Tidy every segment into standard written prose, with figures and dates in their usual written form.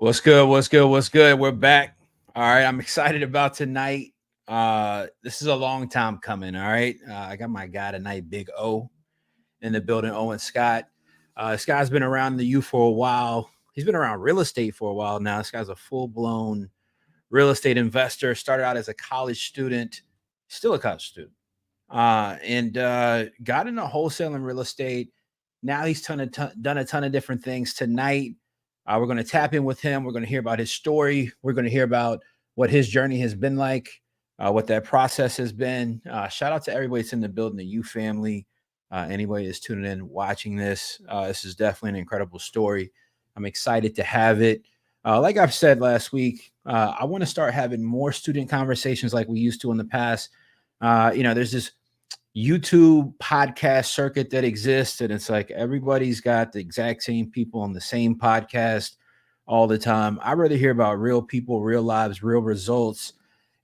What's good? What's good? What's good? We're back. All right. I'm excited about tonight. This is a long time coming. All right. I got my guy tonight, Big O, in the building, Owen Scott. This guy's been around the U for a while. He's been around real estate for a while now. This guy's a full-blown real estate investor. Started out as a college student, still a college student, and got into wholesaling real estate. Now he's done a ton of different things. Tonight, we're going to tap in with him. We're going to hear about his story. We're going to hear about what his journey has been like, what that process has been. Shout out to everybody that's in the building, the U family. Anybody that's tuning in, watching this. This is definitely an incredible story. I'm excited to have it. Like I've said last week, I want to start having more student conversations like we used to in the past. There's this YouTube podcast circuit that exists, and it's like everybody's got the exact same people on the same podcast all the time. I'd rather hear about real people, real lives, real results,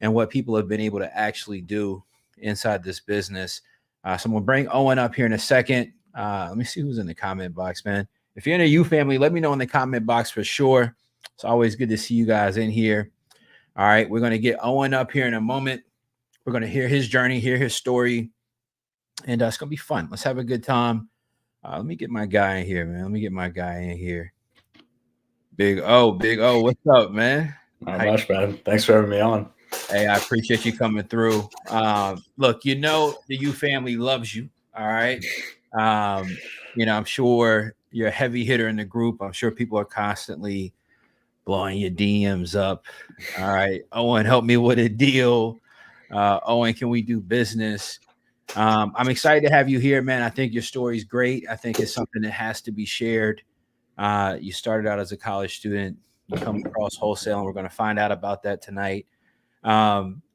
and what people have been able to actually do inside this business. So I'm gonna bring Owen up here in a second. Let me see who's in the comment box, man. If you're in a U family, let me know in the comment box for sure. It's always good to see you guys in here. All right, we're gonna get Owen up here in a moment. We're gonna hear his journey, hear his story. And it's going to be fun. Let's have a good time. Let me get my guy in here, man. Let me get my guy in here. Big O. What's up, man? Not much, man. Thanks for having me on. Hey, I appreciate you coming through. Look, the U family loves you. All right. I'm sure you're a heavy hitter in the group. I'm sure people are constantly blowing your DMs up. All right. Owen, help me with a deal. Owen, can we do business? I'm excited to have you here, man. I think your story is great. I think it's something that has to be shared. You started out as a college student. You come across wholesale, and we're going to find out about that tonight.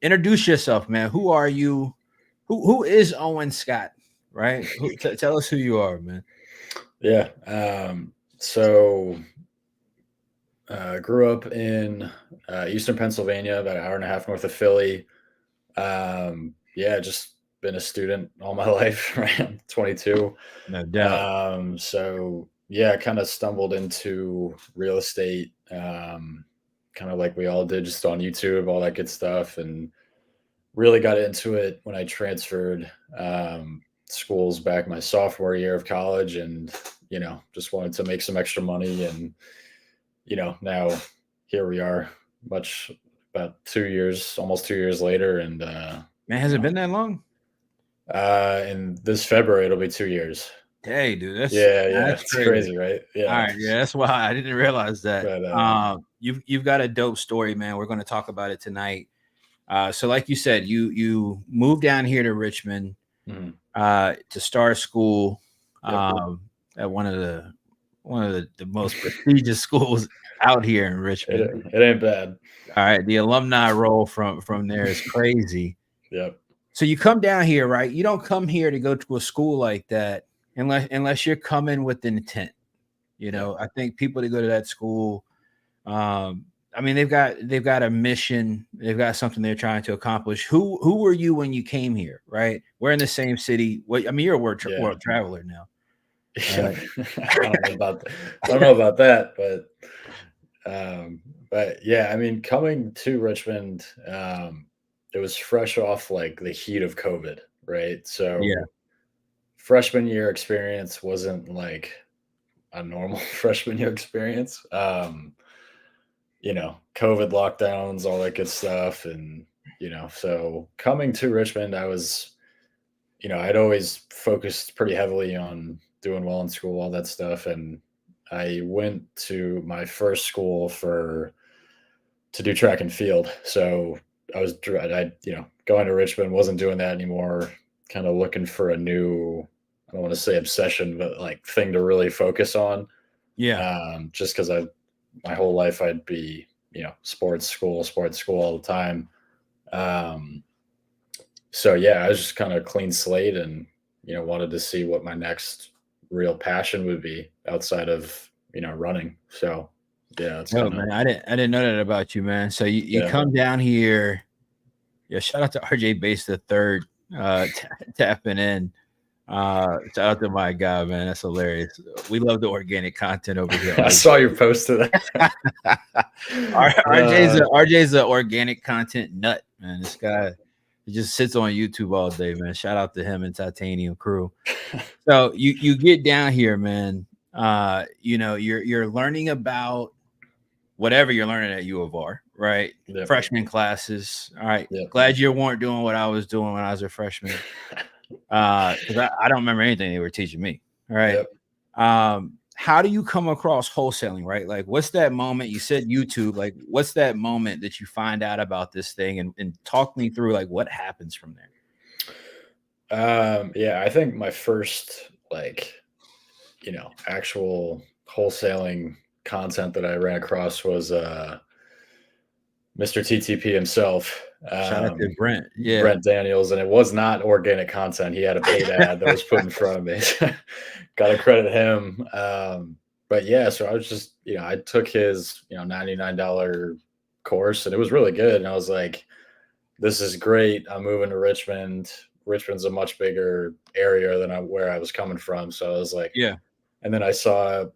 Introduce yourself, man. Who are you? Who is Owen Scott? Right? Tell us who you are, man. Yeah. Grew up in Eastern Pennsylvania, about an hour and a half north of Philly. Just been a student all my life, right? I'm 22. No doubt. Kind of stumbled into real estate, kind of like we all did, just on YouTube, all that good stuff, and really got into it when I transferred schools back my sophomore year of college, and just wanted to make some extra money, and now here we are, about 2 years, almost 2 years later, and man, has it been that long? In this February, it'll be 2 years. Hey, dude, that's crazy, right? Yeah. All right, yeah, that's why I didn't realize that. But, you've got a dope story, man. We're going to talk about it tonight. So, like you said, you moved down here to Richmond to start school at one of the most prestigious schools out here in Richmond. It ain't bad. All right, the alumni roll from there is crazy. Yep. So you come down here, right? You don't come here to go to a school like that unless you're coming with intent. I think people that go to that school, they've got a mission, they've got something they're trying to accomplish. Who were you when you came here, right? We're in the same city. You're a world traveler now. I don't know about that, but yeah, coming to Richmond, it was fresh off like the heat of COVID, right? So yeah, freshman year experience wasn't like a normal freshman year experience. COVID lockdowns, all that good stuff. And, so coming to Richmond, I was, I'd always focused pretty heavily on doing well in school, all that stuff. And I went to my first school to do track and field. So I going to Richmond, wasn't doing that anymore, kind of looking for a new, I don't want to say obsession, but like thing to really focus on. Yeah. Just because my whole life I'd be, sports school all the time. I was just kind of clean slate and, wanted to see what my next real passion would be outside of, running. So yeah. Man, I didn't know that about you, man. So you come down here. Yeah. Shout out to RJ Base the third, tapping in. Shout out to my guy, man. That's hilarious. We love the organic content over here. I saw your post to that. RJ's a organic content nut, man. This guy, he just sits on YouTube all day, man. Shout out to him and Titanium Crew. So you get down here, man. You're learning about whatever you're learning at U of R, right? Yep. Freshman classes. All right. Yep. Glad you weren't doing what I was doing when I was a freshman. Because I don't remember anything they were teaching me. All right. Yep. How do you come across wholesaling, right? Like, what's that moment? You said YouTube. Like, what's that moment that you find out about this thing, and talk me through like what happens from there? Yeah, I think my first actual wholesaling content that I ran across was Mr. TTP himself. Shout out to Brent. Yeah. Brent Daniels, and it was not organic content. He had a paid ad that was put in front of me. Got to credit him. But yeah, so I was just, I took his, $99 course, and it was really good. And I was like, this is great. I'm moving to Richmond. Richmond's a much bigger area than where I was coming from. So I was like, yeah. And then I saw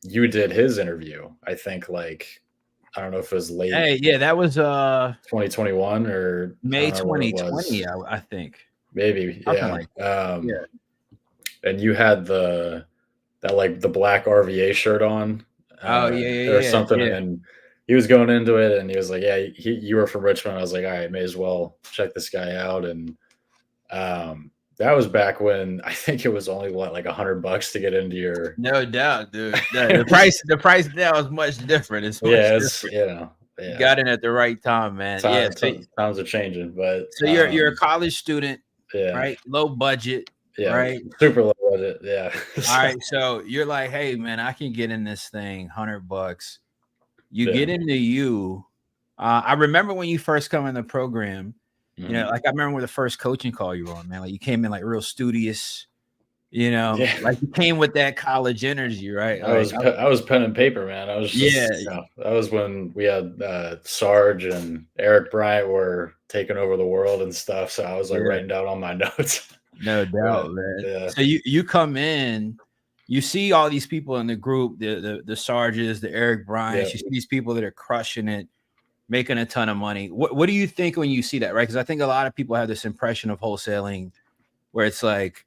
you did his interview. I think I don't know if it was late. Hey, yeah, that was 2021 or May 2020. I think maybe. Something yeah. And you had the black RVA shirt on. Or something. Yeah. And he was going into it, and he was like, "Yeah, you were from Richmond." I was like, "All right, may as well check this guy out." And that was back when I think it was only like $100 to get into your. No doubt, dude. The price now is much different. It's different. You got in at the right time, man. Times are changing, but so you're a college student, yeah, right? Low budget, right? Super low budget, yeah. All right, so you're like, hey, man, I can get in this thing, $100. You get into I remember when you first come in the program. Like I remember when the first coaching call you were on, man. Like you came in like real studious, like you came with that college energy, right? I was pen and paper, man. I was just, that was when we had Sarge and Eric Bryant were taking over the world and stuff. So I was like writing down all my notes. No doubt, man. Yeah. So you come in, you see all these people in the group, the Sarges, the Eric Bryants. You see these people that are crushing it, making a ton of money. What do you think when you see that, right? Because I think a lot of people have this impression of wholesaling where it's like,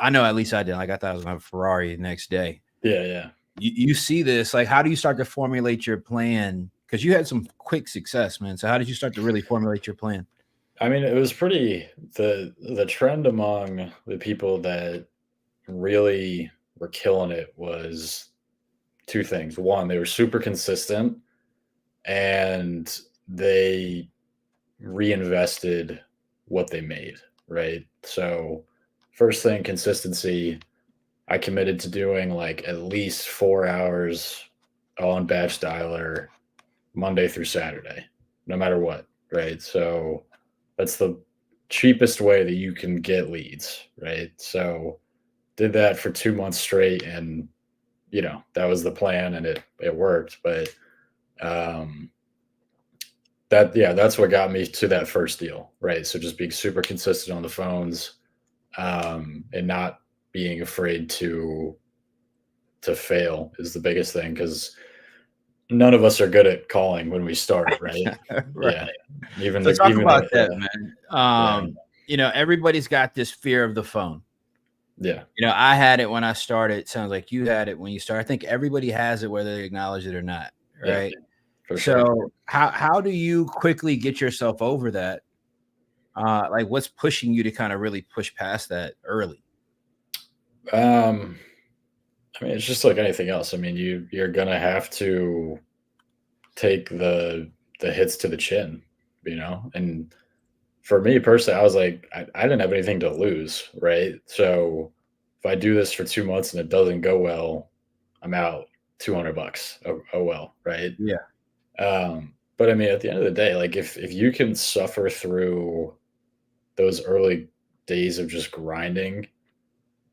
I know at least I did. Like I thought I was going to have a Ferrari the next day. Yeah. You see this, like how do you start to formulate your plan? Because you had some quick success, man. So how did you start to really formulate your plan? I mean, it was pretty, the trend among the people that really were killing it was two things. One, they were super consistent, and they reinvested what they made, right? So first thing, consistency. I committed to doing like at least 4 hours on batch dialer Monday through Saturday, no matter what, right? So that's the cheapest way that you can get leads, right? So did that for 2 months straight, and that was the plan, and it worked. But that's what got me to that first deal, right? So just being super consistent on the phones, and not being afraid to fail is the biggest thing, because none of us are good at calling when we start, right? Right. Yeah. Talk about that, man. Everybody's got this fear of the phone. Yeah. I had it when I started. It sounds like you had it when you started. I think everybody has it, whether they acknowledge it or not, right? Yeah, for sure. So how do you quickly get yourself over that? Like what's pushing you to kind of really push past that early? I mean, it's just like anything else. I mean, you're gonna have to take the hits to the chin, and for me personally, I was like, I didn't have anything to lose, right? So if I do this for 2 months and it doesn't go well, I'm out $200. Oh well, right? Yeah. But I mean, at the end of the day, like if you can suffer through those early days of just grinding,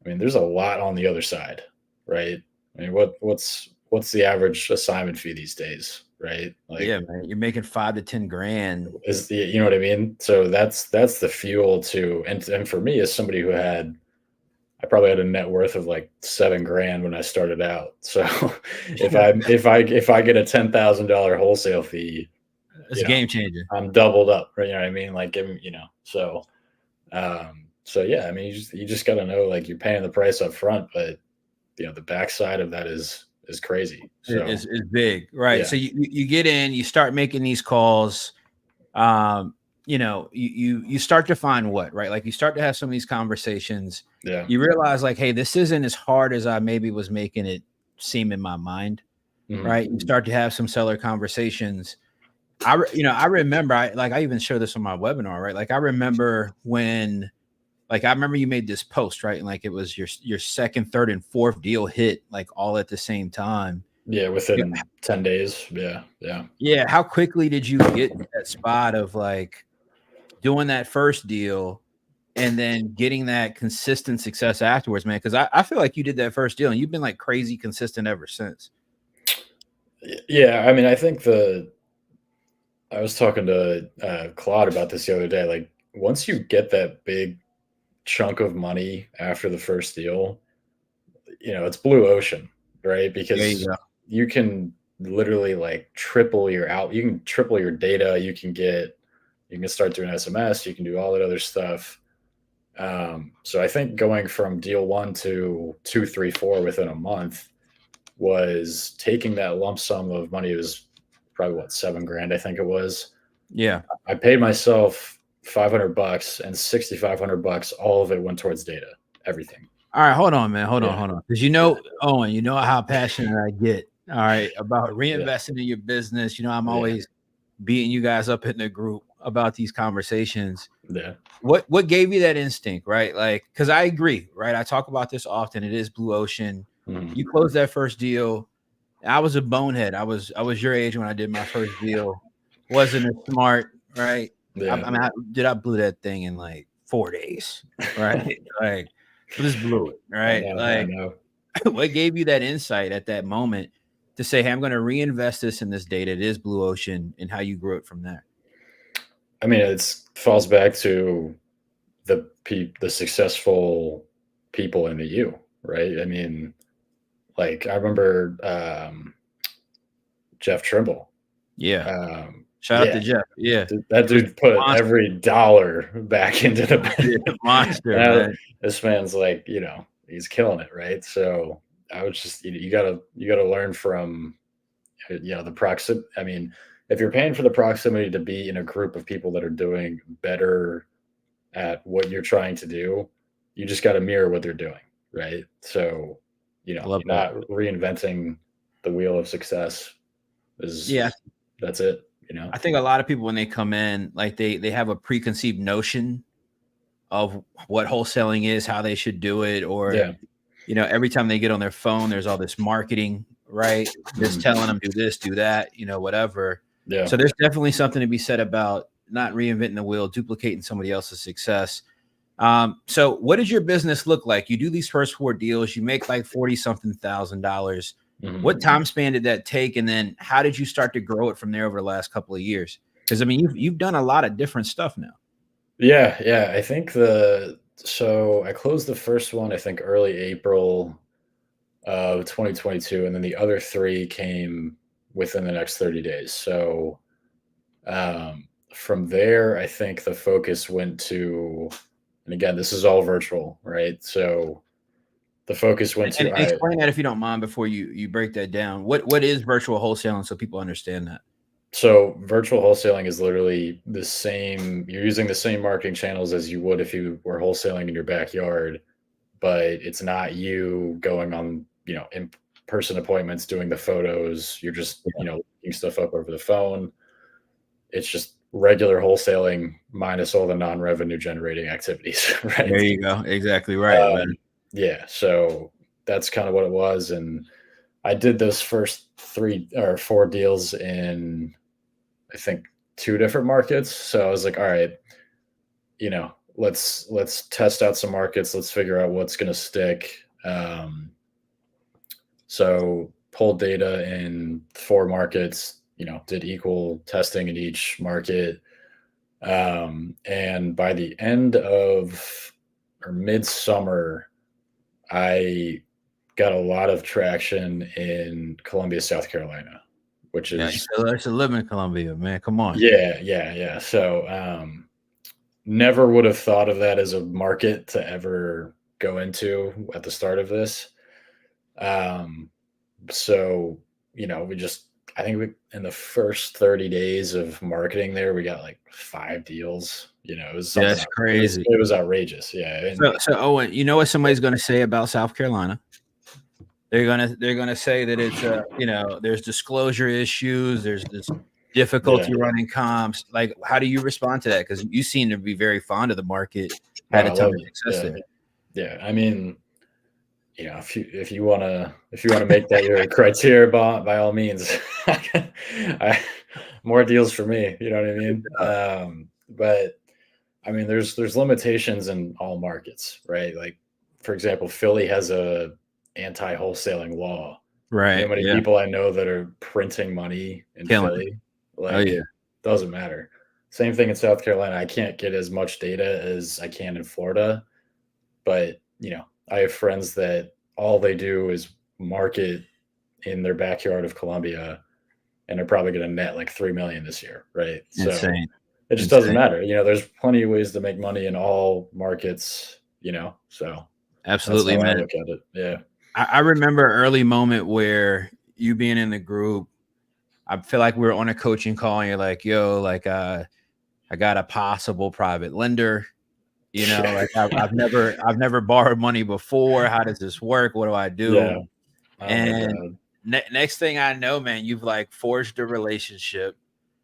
I mean, there's a lot on the other side, right? I mean, what's what's the average assignment fee these days, right? Like, Yeah, man. You're making 5 to 10 grand. is the, you know what I mean? So that's the fuel to, and for me, as somebody who had, I probably had a net worth of like 7 grand when I started out. So if I get a $10,000 wholesale fee, It's you a know, game changer. I'm doubled up, right? You know what I mean? Like, give me, so yeah, I mean, you just got to know, like, you're paying the price up front, but the backside of that is crazy. So Is big, right? yeah, So you get in, you start making these calls. um you start to find what, right? Like, you start to have some of these conversations. yeah, You realize, like, hey, this isn't as hard as I maybe was making it seem in my mind, mhm, right? You start to have some seller conversations. I remember, I even showed this on my webinar, right? Like, I remember when, like, I remember you made this post, right? And like, it was your second, third, and fourth deal hit, like, all at the same time. yeah, Yeah. within 10 days, yeah, yeah. Yeah, how quickly did you get to that spot of, like, doing that first deal and then getting that consistent success afterwards, man? Because I feel like you did that first deal and you've been, like, crazy consistent ever since. Yeah, I mean, I think I was talking to Claude about this the other day. Like, once you get that big chunk of money after the first deal, it's blue ocean, right? There you Because go. you can literally like triple your out. You can triple your data. You can start doing SMS. You can do all that other stuff. So I think going from deal one to two, three, four within a month was taking that lump sum of money. It was probably what, 7 grand, I think it was. Yeah. I paid myself $500 and $6,500. All of it went towards data, everything. All right, hold on, man. Hold on, Yeah, hold on. Because, Owen, you know how passionate I get, all right, about yeah, reinvesting in your business. I'm yeah, always beating you guys up in the group about these conversations. yeah. What gave you that instinct, right? Like, because I agree, right? I talk about this often. It is blue ocean. Mhm. You closed that first deal. I was a bonehead. I was your age when I did my first deal. Wasn't as smart, right? Yeah. I blew that thing in like 4 days, right? Like, I just blew it, I right? know, I Like, know. what gave you that insight at that moment to say, hey, I'm going to reinvest this in this data? It is blue ocean, and how you grew it from there. I mean, it's falls back to the successful people in the U, right? I mean, like, I remember Jeff Trimble. Yeah. Shout out Yeah, to Jeff. Yeah. that It was dude put monster, every dollar back into monster, now, man. this man's like, he's killing it, right? So I was just, you gotta learn from, the proximity. I mean, if you're paying for the proximity to be in a group of people that are doing better at what you're trying to do, you just got to mirror what they're doing, right? So, I love you're that. not reinventing the wheel of success. Yeah. Is That's it, I think a lot of people, when they come in, like, they have a preconceived notion of what wholesaling is, how they should do it, or, Yeah. every time they get on their phone, there's all this marketing, right? Just Mhm. telling them, do this, do that, whatever. Yeah. So there's definitely something to be said about not reinventing the wheel, duplicating somebody else's success. So what does your business look like? You do these first 4 deals, you make like 40 something $1,000. Mhm. What time span did that take? And then how did you start to grow it from there over the last couple of years? Because, I mean, you've done a lot of different stuff now. Yeah, yeah. I think so I closed the first one, I think early April of 2022, and then the other three came within the next 30 days. So from there, I think the focus went to, and again, this is all virtual, right? So the focus went And to, I explain that, if you don't mind, before you break that down. What is virtual wholesaling, so people understand that? so virtual wholesaling is literally the same. You're using the same marketing channels as you would if you were wholesaling in your backyard, but it's not you going on, in-person appointments, doing the photos. You're just, Yeah. looking stuff up over the phone. It's just regular wholesaling minus all the non-revenue generating activities, right? There you go. Exactly right, man. Yeah, so that's kind of what it was, and I did those first 3 or 4 deals in, I think, 2 different markets. So I was like, all right, let's test out some markets. Let's figure out what's going to stick. So pulled data in 4 markets, did equal testing in each market. And by the end of or midsummer, I got a lot of traction in Columbia, South Carolina, which Yeah, is I should live in Columbia, man. Come on. yeah. So never would have thought of that as a market to ever go into at the start of this. Um, so I think in the first 30 days of marketing there, we got like 5 deals. It was something That's it crazy. was outrageous. Yeah. And So Owen, you know what somebody's going to say about South Carolina? They're gonna say that it's there's disclosure issues, there's this yeah. difficulty running comps. Like, how do you respond to that? Because you seem to be very fond of the market, Oh, had I a ton love of it. success Yeah. there. Yeah. I mean, if you wanna make that your criteria, by all means, I, more deals for me. You know what I mean? But I mean, there's limitations in all markets, right? Like, for example, Philly has a anti-wholesaling law. You know Right. how many Yeah. people I know that are printing money in Killing it. Philly? Oh Like, yeah. doesn't matter. Same thing in South Carolina. I can't get as much data as I can in Florida, but I have friends that all they do is market in their backyard of Columbia, and they're probably going to net like 3 million this year, right? So Insane. it just doesn't Insane. matter. There's plenty of ways to make money in all markets. So that's Absolutely, how I man. look at it. Yeah. I remember an early moment where you being in the group, I feel like we were on a coaching call and you're like, yo, like I got a possible private lender. Like I've never borrowed money before. How does this work? What do I do? Yeah. Oh my And God. next thing I know, man, you've like forged a relationship.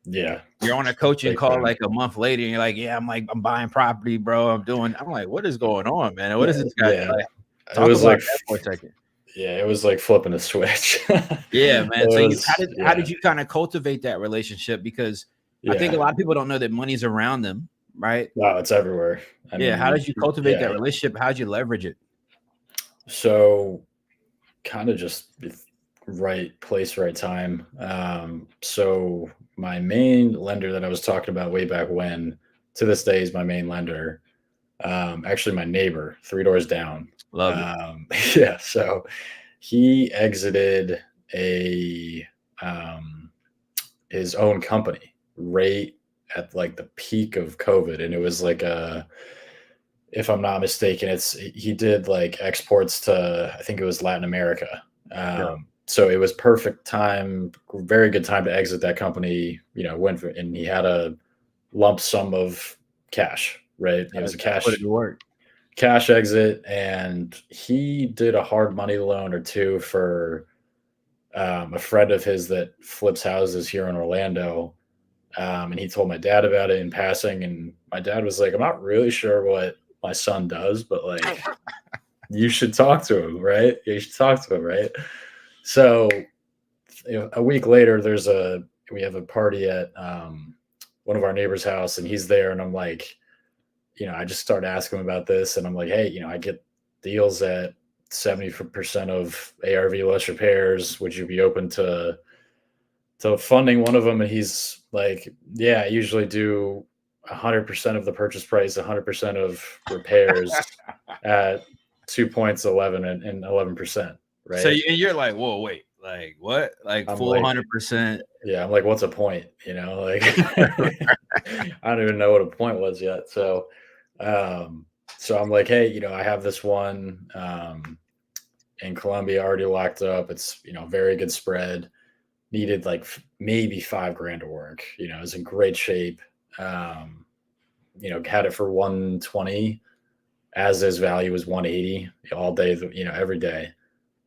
Yeah. You're on a coaching Big call time. like a month later, and you're like, "Yeah, I'm buying property, bro. I'm like, what is going on, man? What is this guy Yeah. like?" It Talk was about like, that for a second. yeah, it was like flipping a switch. Yeah, It man. So how was, did yeah. you kind of cultivate that relationship? Because I think a Yeah. lot of people don't know that money's around them, right? Wow. It's everywhere. I Yeah. How mean, did you cultivate that yeah. relationship? How'd you leverage it? So kind of just right place, right time. So my main lender that I was talking about way back when, to this day, is my main lender. Actually, my neighbor, 3 doors down. Love it. Yeah, so he exited a um, his own company right at like the peak of COVID, and it was like if I'm not mistaken, he did like exports to, I think it was Latin America. Yeah. So it was perfect time, very good time to exit that company. And he had a lump sum of cash, right? It was a Gotta put it to work. cash exit, and he did a hard money loan or two for a friend of his that flips houses here in Orlando. And he told my dad about it in passing, and my dad was like, "I'm not really sure what my son does, but like, you should talk to him, right? You should talk to him, right?" So a week later, we have a party at one of our neighbors' house, and he's there, and I'm like, I just started asking him about this, and I'm like, "Hey, I get deals at 70% of ARV less repairs. Would you be open to funding one of them?" And he's like, "Yeah, I usually do 100% of the purchase price, 100% of repairs at 2 points, 11 and 11%, So right?" you're like, whoa, wait, like what? Like I'm full like, 100%. yeah, I'm like, "What's a point?" Like, I don't even know what a point was yet. Um, so I'm like, "Hey, I have this one in Columbia already locked up. It's, very good spread. Needed like maybe 5 grand to work. Is in great shape. Um, had it for 120, as his value was 180 all day, every day.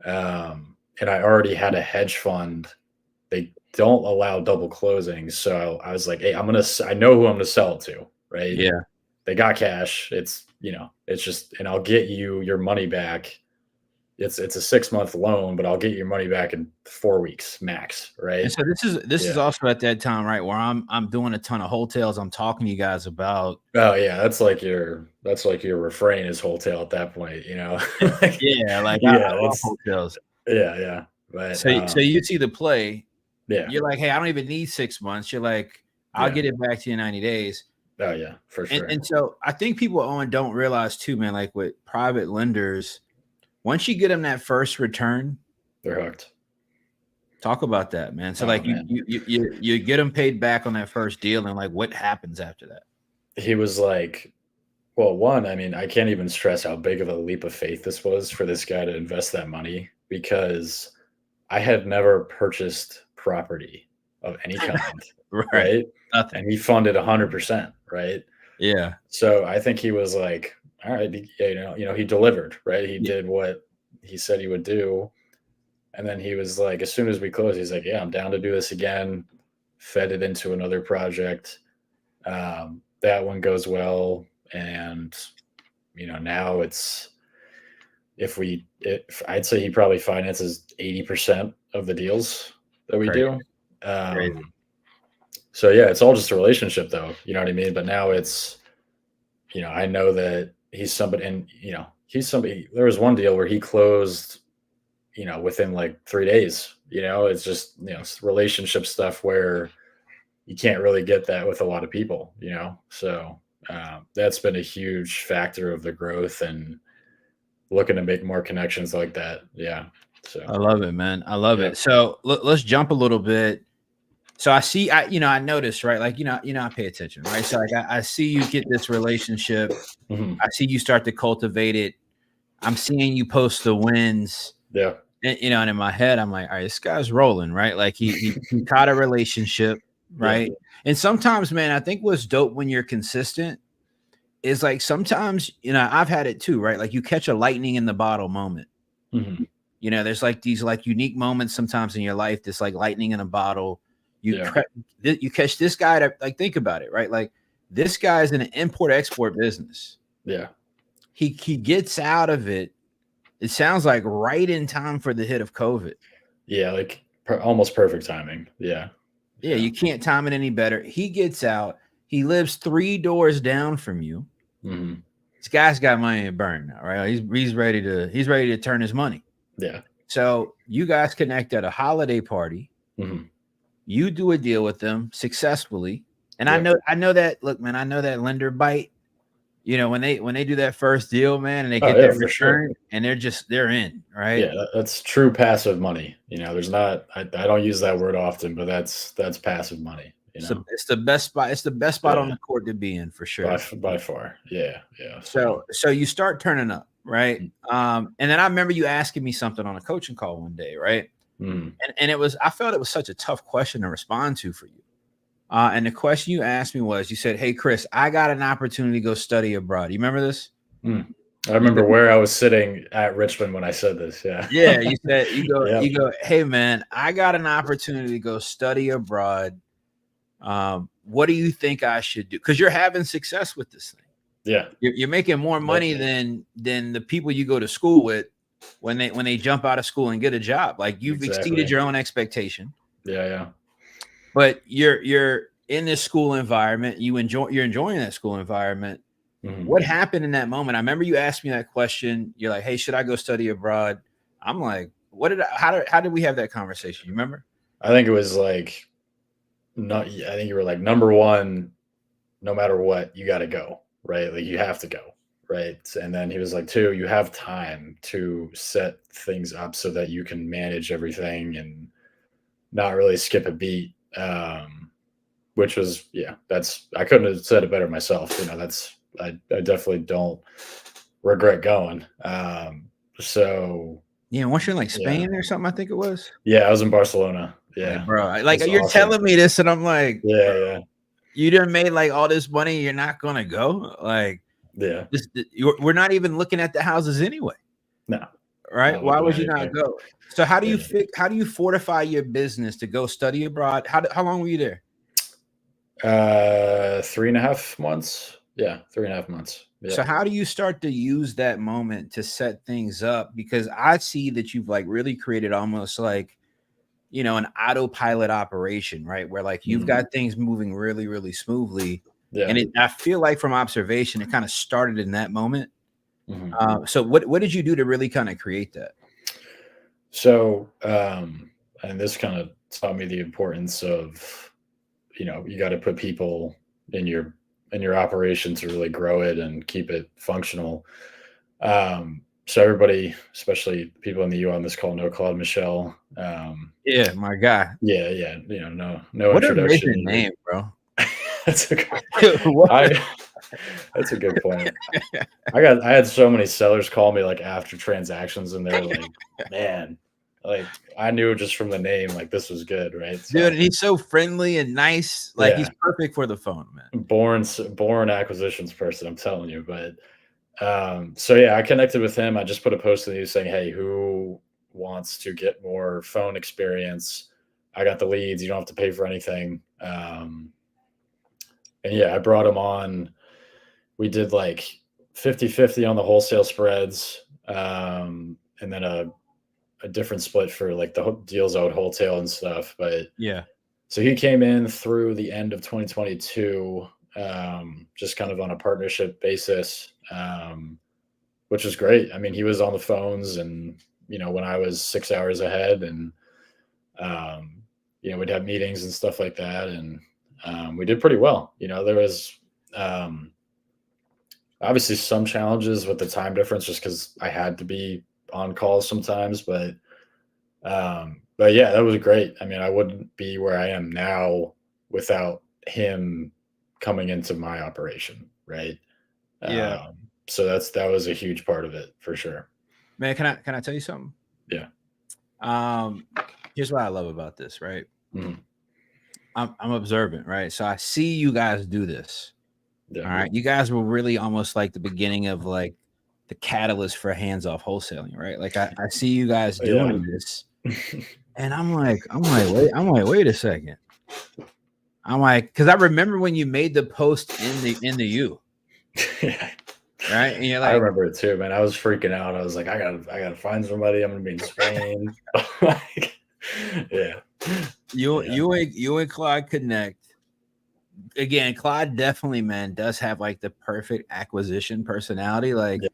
And I already had a hedge fund. They don't allow double closings. So I was like, "Hey, I know who I'm going to sell it to, right? Yeah. They got cash. It's just, and I'll get you your money back. It's a 6 month loan, but I'll get your money back in 4 weeks max, And right?" so this is Yeah. also at that time, right, where I'm doing a ton of hotels. I'm talking to you guys about Oh yeah, that's like your refrain is wholesale at that point. Like, yeah, like I yeah, love hotels. yeah, yeah. But So you see the play. yeah. You're like, hey, I don't even need 6 months. You're like, I'll get it back to you in 90 days. Oh yeah, for sure. And so I think people, Owen, don't realize too, man, like with private lenders, once you get them that first return, they're hooked. Talk about that, man. So like you get them paid back on that first deal, and like what happens after that? He was like, well, one, I mean, I can't even stress how big of a leap of faith this was for this guy to invest that money, because I had never purchased property of any kind, right? Nothing. And he funded 100%, right? Yeah. So I think he was like, all right, he delivered, right? He did what he said he would do. And then he was like, as soon as we closed, he's like, yeah, I'm down to do this again. Fed it into another project. That one goes well. And, now it's, I'd say he probably finances 80% of the deals that we do. So yeah, it's all just a relationship though. You know what I mean? But now it's, I know that he's somebody, and, there was one deal where he closed, within like 3 days. It's just, it's relationship stuff where you can't really get that with a lot of people, so that's been a huge factor of the growth and looking to make more connections like that. Yeah. So I love it, man. I love it. So let's jump a little bit. So I noticed, right? Like, I pay attention, right? So like I see you get this relationship. Mm-hmm. I see you start to cultivate it. I'm seeing you post the wins. Yeah. And, and in my head, I'm like, all right, this guy's rolling, right? Like he caught a relationship, right? Yeah. And sometimes, man, I think what's dope when you're consistent is like sometimes, I've had it too, right? Like you catch a lightning in the bottle moment. Mm-hmm. There's like these like unique moments sometimes in your life, this like lightning in a bottle. You catch this guy to like, think about it, right? Like this guy's in an import-export business. Yeah. He gets out of it. It sounds like right in time for the hit of COVID. Yeah, like almost perfect timing. Yeah. Yeah, you can't time it any better. He gets out. He lives 3 doors down from you. Mm-hmm. This guy's got money to burn now, right? He's ready to turn his money. Yeah. So you guys connect at a holiday party. Mm-hmm. You do a deal with them successfully, and I know that. Look, man, I know that lender bite. When they do that first deal, man, and they get their return, and they're in, right? Yeah, that's true passive money. There's not. I don't use that word often, but that's passive money. It's the best spot. It's the best spot on the court to be in for sure. By far, yeah. So you start turning up, right? And then I remember you asking me something on a coaching call one day, right? Mm. And I felt it was such a tough question to respond to for you. And the question you asked me was, you said, "Hey, Chris, I got an opportunity to go study abroad." You remember this? Mm. I remember where I was sitting at Richmond when I said this. Yeah. Yeah. You said, you go, "Hey, man, I got an opportunity to go study abroad. What do you think I should do?" Because you're having success with this thing. Yeah. You're making more money than the people you go to school with when they jump out of school and get a job. Like you've exceeded your own expectation. Yeah. But you're in this school environment. You're enjoying that school environment. Mm-hmm. What happened in that moment? I remember you asked me that question. You're like, "Hey, should I go study abroad?" I'm like, how did we have that conversation? You remember? I think it was like, I think you were like, number one, no matter what, you got to go, right? Like you have to go, right? And then he was like, 2, you have time to set things up so that you can manage everything and not really skip a beat. Which was, I couldn't have said it better myself. I definitely don't regret going. So yeah, once you're in like Spain or something, I think it was. Yeah, I was in Barcelona. Yeah, like, bro. Like you're awesome. Telling me this, and I'm like, yeah. You done made like all this money. You're not gonna go. Like, yeah. We're not even looking at the houses anyway. No. Right? Why would you not go? So how do you how do you fortify your business to go study abroad? How long were you there? 3.5 months. Yeah, 3.5 months. Yeah. So how do you start to use that moment to set things up? Because I see that you've like really created almost like, an autopilot operation, right? Where like you've got things moving really, really smoothly. Yeah. And I feel like from observation, it kind of started in that moment. Mm-hmm. So what did you do to really kind of create that? So, and this kind of taught me the importance of, you got to put people in your operation to really grow it and keep it functional. So everybody, especially people in the U on this call, know Claude Michel. Yeah, my guy. Yeah, yeah, no What an introduction amazing needed. name, bro. That's a good, What? I that's a good point. I had so many sellers call me like after transactions, and they're like, "Man, like I knew just from the name, like this was good, right?" Dude, So he's so friendly and nice. Like he's yeah, perfect for the phone, man. born acquisitions person, I'm telling you. But so yeah, I connected with him. I just put a post in the news saying, "Hey, who wants to get more phone experience? I got the leads. You don't have to pay for anything." And yeah, I brought him on. We did like 50-50 on the wholesale spreads, and then a different split for like the deals I would wholesale and stuff. But Yeah. so he came in through the end of 2022, just kind of on a partnership basis, which was great. I mean, he was on the phones, and when I was 6 hours ahead, and um, we'd have meetings and stuff like that, and we did pretty well. There was um, obviously some challenges with the time difference, just because I had to be on calls sometimes, but yeah, that was great. I mean, I wouldn't be where I am now without him coming into my operation, right? Yeah. So that was a huge part of it for sure. Man, can I tell you something? Yeah. Um, Here's what I love about this, right? Mhm. I'm observant, right? So I see you guys do this. Yeah. All right. You guys were really almost like the beginning of like the catalyst for hands-off wholesaling, right? Like I see you guys Yeah. doing this, and wait a second. I'm like, because I remember when you made the post in the U, Yeah. right? And you're I like, remember it too, man. I was freaking out. I was like, I gotta find somebody. I'm gonna be in Spain. Like, yeah. Yeah. you and Claude connect. Again, Claude definitely, man, does have like the perfect acquisition personality. Like Yeah.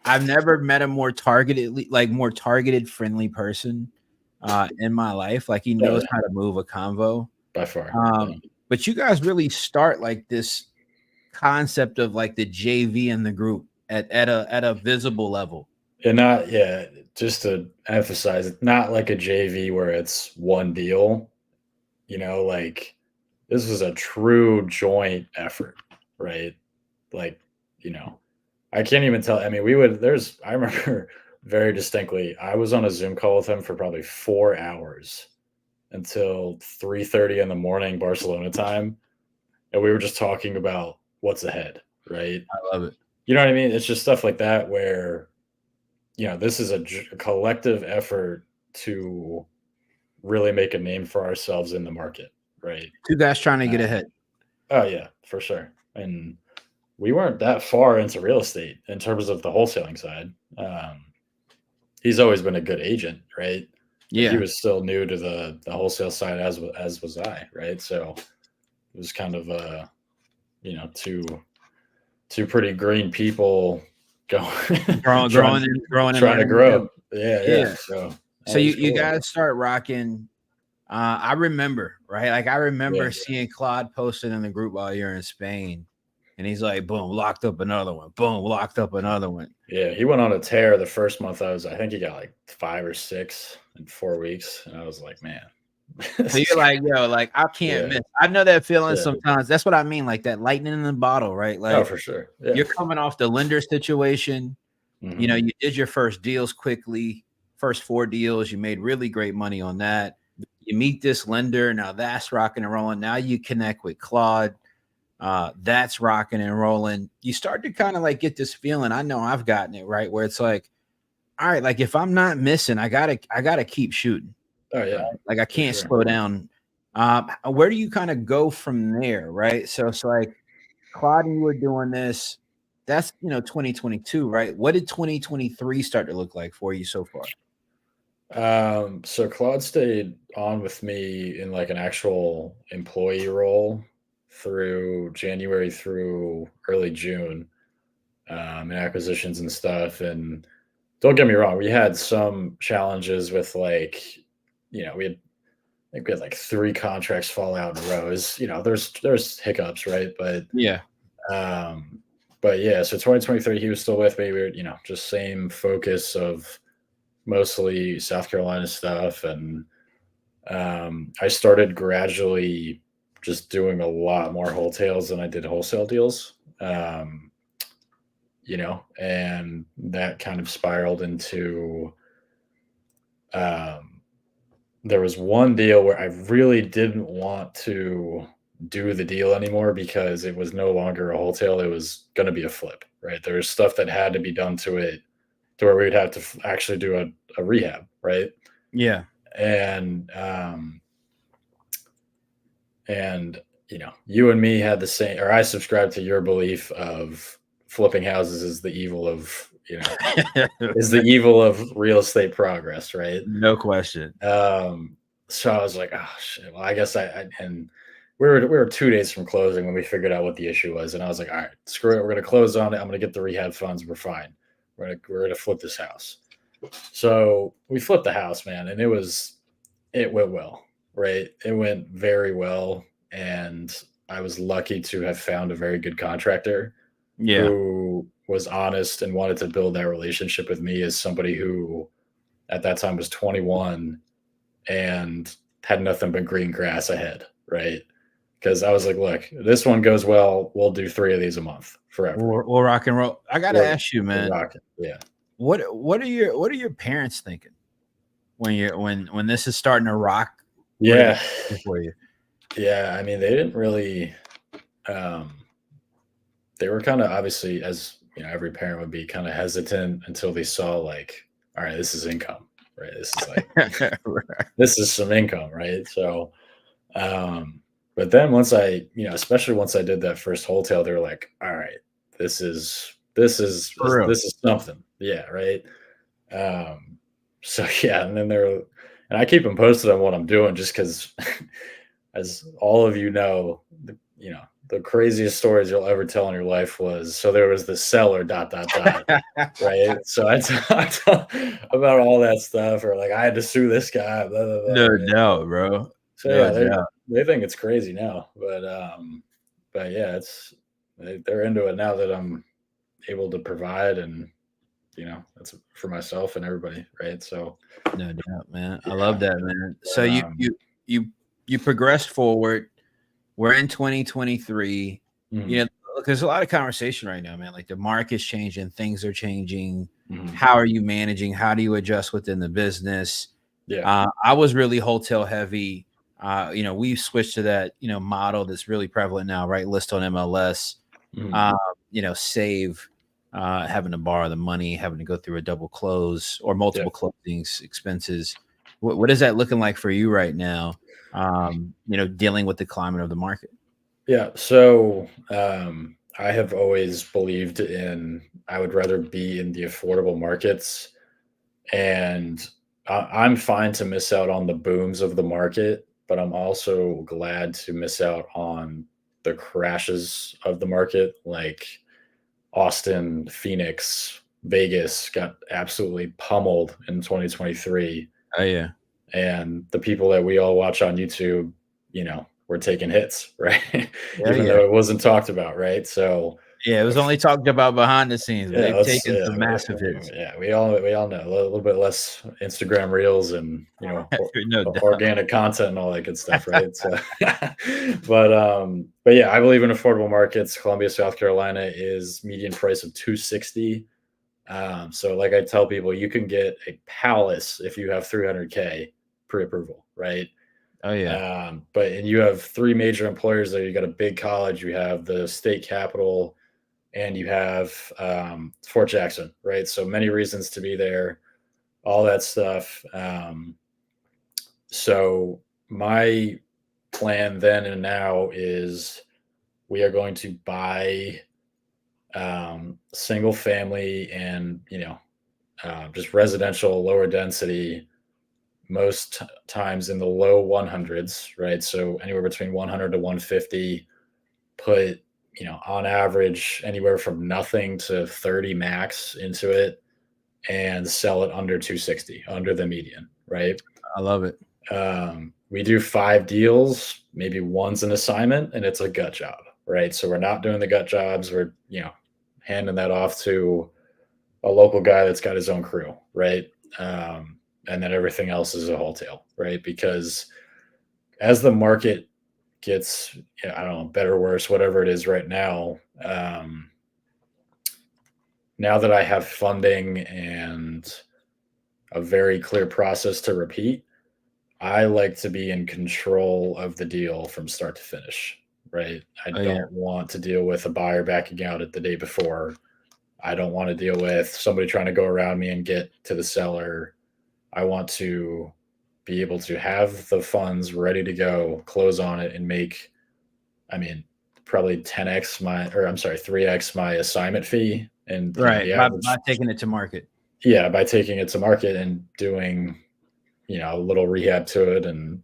I've never met a more targeted, friendly person in my life. Like he Oh, knows yeah. how to move a convo. By far. Yeah. But you guys really start like this concept of like the JV in the group at a visible level. And not, yeah, just to emphasize, it's not like a JV where it's one deal, like this was a true joint effort, right? Like, you know, I can't even tell. I mean, I remember very distinctly, I was on a Zoom call with him for probably 4 hours until 3:30 in the morning, Barcelona time. And we were just talking about what's ahead, right? I love it. You know what I mean? It's just stuff like that where this is a collective effort to really make a name for ourselves in the market, right? Two guys trying to get Uh, ahead. oh yeah, for sure. And we weren't that far into real estate in terms of the wholesaling side. He's always been a good agent, right? But he Yeah. was still new to the wholesale side, as was I, right? So it was kind of two pretty green people going trying Growing and trying to learning grow. together. Yeah, yeah. Yeah. So that So was you cool. guys start rocking. I remember, right? Like I Yeah. remember seeing Claude posted in the group while you're in Spain, and he's like, "Boom, locked up another one. Boom, locked up another one." Yeah, he went on a tear the first month I think he got like 5 or 6 in 4 weeks, and I was like, "Man, So this is you're like, "Yo, like I can't yeah, miss." I know that feeling yeah. sometimes. That's what I mean, like that lightning in the bottle, right? Oh, Like for sure. Yeah. you're coming off the lender situation. You know, Mhm. you did your first deals quickly, first 4 deals. You made really great money on that. You meet this lender. Now that's rocking and rolling. Now you connect with Claude. That's rocking and rolling. You start to kind of like get this feeling. I know I've gotten it right where it's like, all right, like if I'm not missing, I gotta keep shooting. Oh, Right? yeah, Like I for can't sure. slow down. Where do you kind of go from there? Right. So it's like Claude and you were doing this. That's 2022, right? What did 2023 start to look like for you so far? So Claude stayed on with me in like an actual employee role through January through early June, in acquisitions and stuff, and don't get me wrong, we had some challenges with like, we had I think we had like 3 contracts fall out in a row. There's hiccups, right? Yeah. Um, but yeah, so 2023, he was still with me. We were, just same focus of mostly South Carolina stuff, and I started gradually just doing a lot more wholesales than I did wholesale deals. Um, and that kind of spiraled into um, there was one deal where I really didn't want to do the deal anymore because it was no longer a wholesale. It was going to be a flip, right? There was stuff that had to be done to it to where we would have to actually do a rehab, right? Yeah. And, you and me had the same, or I subscribed to your belief of flipping houses is the evil of, is the evil of real estate progress, right? No question. So I was like, oh shit. Well, I guess and we were 2 days from closing when we figured out what the issue was, and I was like, all right, screw it, we're gonna close on it. I'm gonna get the rehab funds. We're fine. We're gonna flip this house. So we flipped the house, man, and it went well, right? It went very well, and I was lucky to have found a very good contractor Yeah. who was honest and wanted to build that relationship with me as somebody who at that time was 21 and had nothing but green grass ahead, right? Because I was like, look, this one goes well, we'll do 3 of these a month forever. Or rock and roll. I gotta We're, ask you, we're man, rocking. Yeah. what are your parents thinking when this is starting to rock? What are they Yeah. thinking for you? Yeah. I mean, they didn't really, um, they were kind of obviously, as every parent would be kind of hesitant until they saw, like, all right, this is income, right? This is like, this is some income, right? So, but then once especially once I did that first wholesale, they were like, all right, For real. this is something. Yeah. Right. So yeah. And I keep them posted on what I'm doing just cause as all of the craziest stories you'll ever tell in your life was, so there was the seller dot, dot, dot. Right. So I talked about all that stuff, or like I had to sue this guy, blah, blah, blah. No Right. doubt, bro. So No yeah, doubt. they think it's crazy now, but yeah, they're into it now that I'm able to provide, and that's for myself and everybody, right? So No doubt, man. I yeah, love that, man. So but, you you progressed forward. We're in 2023. mhm, You know, look, there's a lot of conversation right now, man. Like the market's changing, things are changing. mhm, How are you managing? How do you adjust within the business? yeah, I was really hotel heavy. We switched to that, model that's really prevalent now, right? List on MLS, mhm, uh, save, having to borrow the money, having to go through a double close or yeah, multiple closings, expenses. What is that looking like for you right now? Dealing with the climate of the market. yeah. So I have always believed I would rather be in the affordable markets, and I'm fine to miss out on the booms of the market, but I'm also glad to miss out on the crashes of the market, like Austin, Phoenix, Vegas got absolutely pummeled in 2023, Oh yeah. and the people that we all watch on YouTube, were taking hits, right? Yeah, Even yeah. though it wasn't talked about, right? So Yeah, it was only talked about behind the scenes, but yeah, they've taken some massive hits. we all know a little bit less Instagram reels and No doubt. organic content and all that good stuff, right? So, but yeah, I believe in affordable markets. Columbia, South Carolina is median price of 260. So like I tell people, you can get a palace if you have 300K pre-approval, right? Oh yeah. And you have 3 major employers there. You got a big college, you have the state capital, and you have Fort Jackson, right? So many reasons to be there, all that stuff. So my plan then and now is we are going to buy single family and just residential, lower density, most times in the low 100s, right? So anywhere between 100 to 150, put on average anywhere from nothing to 30 max into it, and sell it under 260, under the median, right? I love it. We do 5 deals, maybe one's an assignment, and it's a gut job, right? So we're not doing the gut jobs. We're, handing that off to a local guy that's got his own crew, right? And then everything else is a wholesale, right? Because as the market gets, I don't know, better, worse, whatever it is right now, now that I have funding and a very clear process to repeat, I like to be in control of the deal from start to finish, right? I Oh yeah. don't want to deal with a buyer backing out at the day before. I don't want to deal with somebody trying to go around me and get to the seller. I want to be able to have the funds ready to go, close on it, and make, probably 10x or I'm sorry, 3x my assignment fee. And, Right. the By average, taking it to market. yeah, by taking it to market and doing, a little rehab to it. And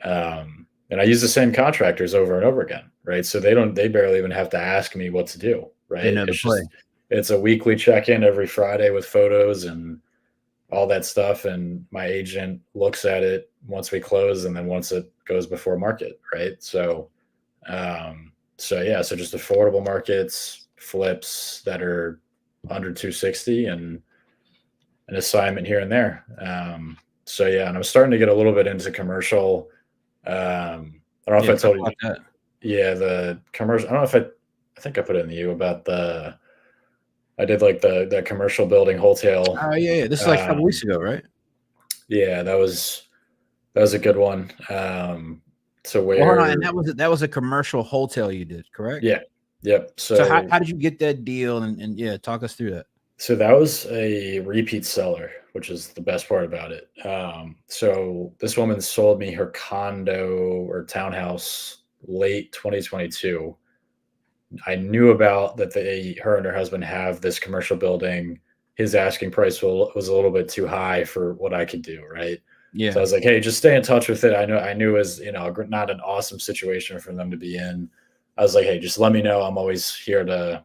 I use the same contractors over and over again, right? So they barely even have to ask me what to do, They right? know the play. It's a weekly check-in every Friday with photos and all that stuff. And my agent looks at it once we close and then once it goes before market, right? So yeah, so just affordable markets, flips that are under 260 and an assignment here and there. So yeah, and I'm starting to get a little bit into commercial. I don't know if Yeah, I talk told you. about that. Yeah, the commercial. I don't know if I think I put it in the U about I did like the commercial building wholesale. Oh yeah, yeah. This is like a couple weeks ago, right? Yeah, that was a good one. To Well, hold on, and where, that was a commercial hotel you did, correct? yeah, yep. So So how did you get that deal? And yeah, talk us through that. so that was a repeat seller, which is the best part about it. So this woman sold me her condo or townhouse late 2022. I knew about that her and her husband have this commercial building. His asking price was a little bit too high for what I could do, right? So I Yeah. was like, hey, just stay in touch with it. I knew it was, not an awesome situation for them to be in. I was like, hey, just let me know. I'm always here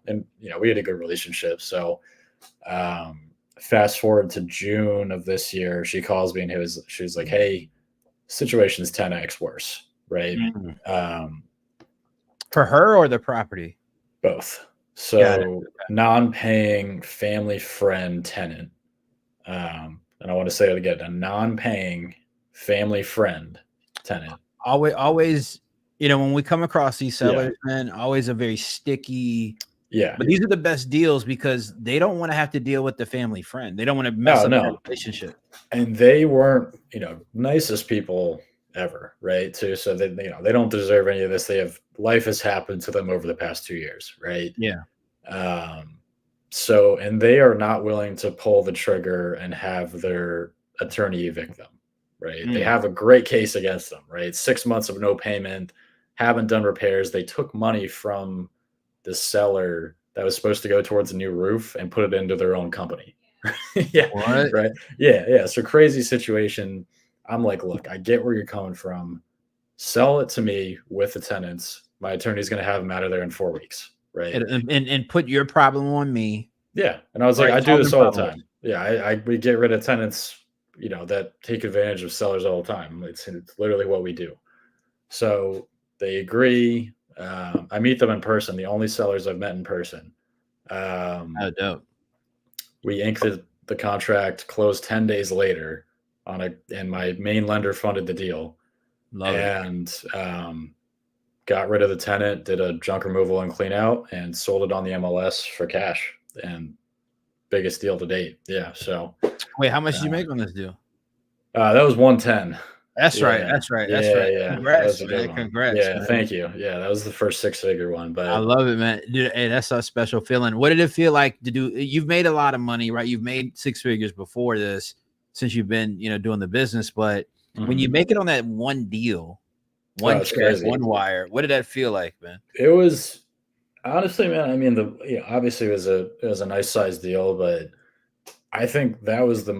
and we had a good relationship. So fast forward to June of this year, she calls me and she was like, hey, situation's 10x worse, right? Mm. Um, For her or the property? Both. Got it. So non-paying family friend tenant. And I want to say it again, a non-paying family friend tenant. Always, when we come across these Yeah. sellers, man, always a very sticky. Yeah. But these are the best deals because they don't want to have to deal with the family friend. They don't want to mess Oh up their no. relationship. And they weren't, nicest people ever, right? Too. So they don't deserve any of this. Life has happened to them over the past 2 years, right? Yeah. Um, and they are not willing to pull the trigger and have their attorney evict them, right? They Mm. have a great case against them, right? 6 months of no payment, haven't done repairs. They took money from the seller that was supposed to go towards a new roof and put it into their own company. Yeah, What? right. Yeah, yeah. So crazy situation. I'm like, look, I get where you're coming from. Sell it to me with the tenants. My attorney's going to have them out of there in 4 weeks, right? And put your problem on me. Yeah, and I was like, Right. I do Solve this their all the problem. time. Yeah, we get rid of tenants, that take advantage of sellers all the time. It's literally what we do. So they agree. I meet them in person. The only sellers I've met in person. Oh, dope. We inked the contract, closed 10 days later and my main lender funded the deal, Love it. and got rid of the tenant, did a junk removal and clean out, and sold it on the MLS for cash. And biggest deal to date. Yeah. So Wait, how much did you make on this deal? that was 110. That's right. Yeah. That's right. That's Yeah. right. Yeah. That Congrats, was a good man. one. Congrats, Yeah. man. Thank you. Yeah. That was the first 6-figure one. I But love it, man. Dude, hey, that's a special feeling. What did it feel like to do? You've made a lot of money, right? You've made 6 figures before this since you've been, doing the business. But when you make it on that one deal, one it's check, crazy. one wire, what did that feel like, man? It was honestly, man. I mean, obviously it was a nice size deal, but I think that was the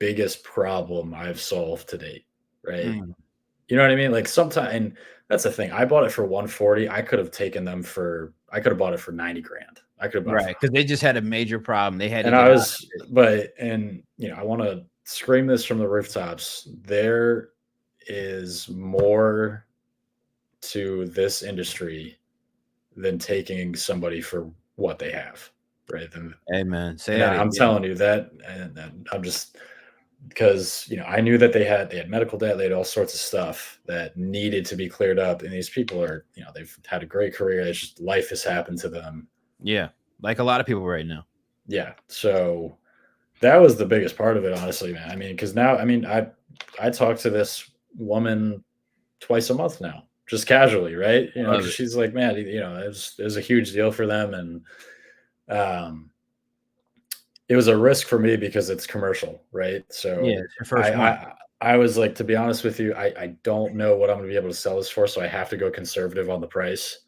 biggest problem I've solved to date, right? Mm. You know what I mean? Like sometimes, and that's the thing. I bought it for 140. I could have taken them for, I could have bought it for 90 grand. I could have bought it Right, for, because they just had a major problem. They had to and get I out was, of it. but, and, I want to scream this from the rooftops. There is more to this industry than taking somebody for what they have, right? Hey, man, say And it I'm again. telling you that, and I'm just, because I knew that they had medical debt, they had all sorts of stuff that needed to be cleared up, and these people are, they've had a great career. It's just life has happened to them. Yeah, like a lot of people right now. Yeah, so that was the biggest part of it, honestly, man. I mean, because now, I mean, I talk to this woman twice a month now, just casually, right? I love Because it. she's like, man, it was a huge deal for them, and um, it was a risk for me because it's commercial, right? Yeah, So it's your first I one. I I was like, to be honest with you, I don't know what I'm going to be able to sell this for, so I have to go conservative on the price.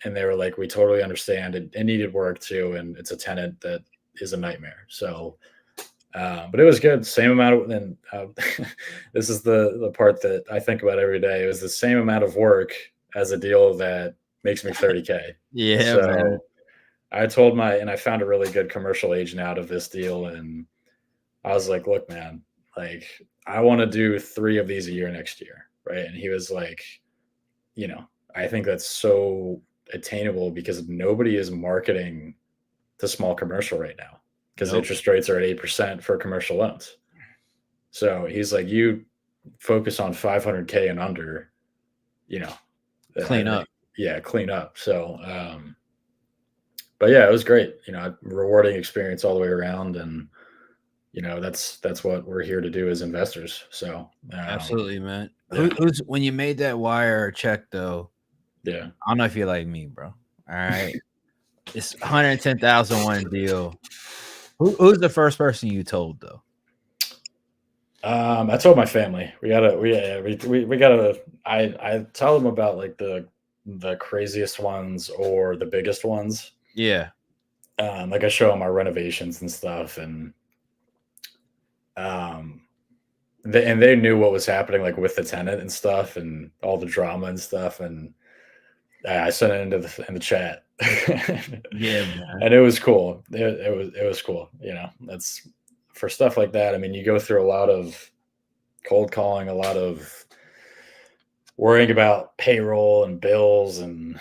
And they were like, we totally understand. It needed work too, and it's a tenant that is a nightmare. So, but it was good. Same amount of, and this is the part that I think about every day. It was the same amount of work as a deal that makes me 30K. Yeah, man. So I found a really good commercial agent out of this deal. And I was like, look, man, like I want to do 3 of these a year next year. Right. And he was like, you know, I think that's so attainable because nobody is marketing to small commercial right now because Nope. interest rates are at 8% for commercial loans. So he's like, you focus on 500K and under, you know, I Clean think, up. yeah, clean up. So, but yeah, it was great. Rewarding experience all the way around, and that's what we're here to do as investors. So, Absolutely, man. yeah, Who's when you made that wire check though? yeah. I don't know if you're like me, bro. All right, it's 110,001 deal. Who's the first person you told though? I told my family we gotta. I tell them about like the craziest ones or the biggest ones. Yeah, Like I show them our renovations and stuff, and um, they knew what was happening, like with the tenant and stuff, and all the drama and stuff, and I sent it in the chat, yeah, man. and it was cool. It was cool. That's for stuff like that. I mean, you go through a lot of cold calling, a lot of worrying about payroll and bills and